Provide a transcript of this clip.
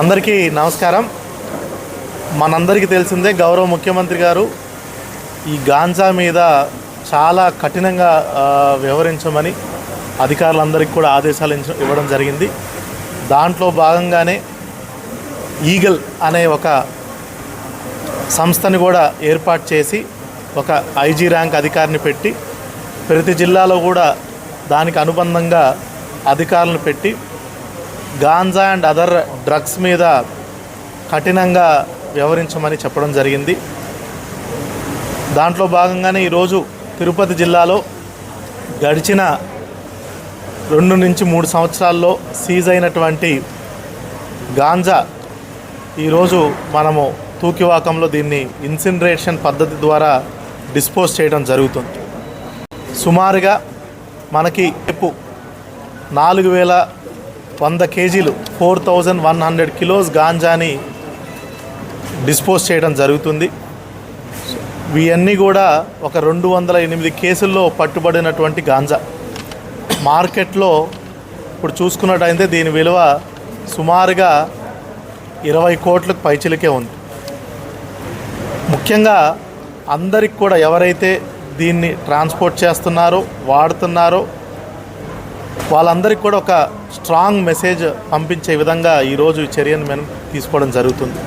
అందరికీ నమస్కారం. మనందరికీ తెలిసిందే గౌరవ ముఖ్యమంత్రి గారు ఈ గాంజా మీద చాలా కఠినంగా వ్యవహరించమని అధికారులందరికీ కూడా ఆదేశాలు ఇవ్వడం జరిగింది. దాంట్లో భాగంగానే ఈగల్ అనే ఒక సంస్థని కూడా ఏర్పాటు చేసి ఒక ఐజీ ర్యాంక్ అధికారిని పెట్టి ప్రతి జిల్లాలో కూడా దానికి అనుబంధంగా అధికారులను పెట్టి గాంజా అండ్ అదర్ డ్రగ్స్ మీద కఠినంగా వ్యవహరించమని చెప్పడం జరిగింది. దాంట్లో భాగంగానే ఈరోజు తిరుపతి జిల్లాలో గడిచిన 2 నుంచి 3 సంవత్సరాల్లో సీజ్ అయినటువంటి గాంజా ఈరోజు మనము తూకివాకంలో దీన్ని ఇన్సినరేషన్ పద్ధతి ద్వారా డిస్పోజ్ చేయడం జరుగుతుంది. సుమారుగా మనకి 4100 కేజీలు 4100 కిలోస్ గాంజాని డిస్పోజ్ చేయడం జరుగుతుంది. ఇవన్నీ కూడా ఒక 208 కేసుల్లో పట్టుబడినటువంటి గాంజా. మార్కెట్లో ఇప్పుడు చూసుకున్నట్టయితే దీని విలువ సుమారుగా 20 కోట్లకు పైచిలకే ఉంది. ముఖ్యంగా అందరికి కూడా ఎవరైతే దీన్ని ట్రాన్స్పోర్ట్ చేస్తున్నారో వాడుతున్నారో వాళ్ళందరికీ కూడా ఒక స్ట్రాంగ్ మెసేజ్ పంపించే విధంగా ఈరోజు ఈ చర్యను మనం తీసుకోవడం జరుగుతుంది.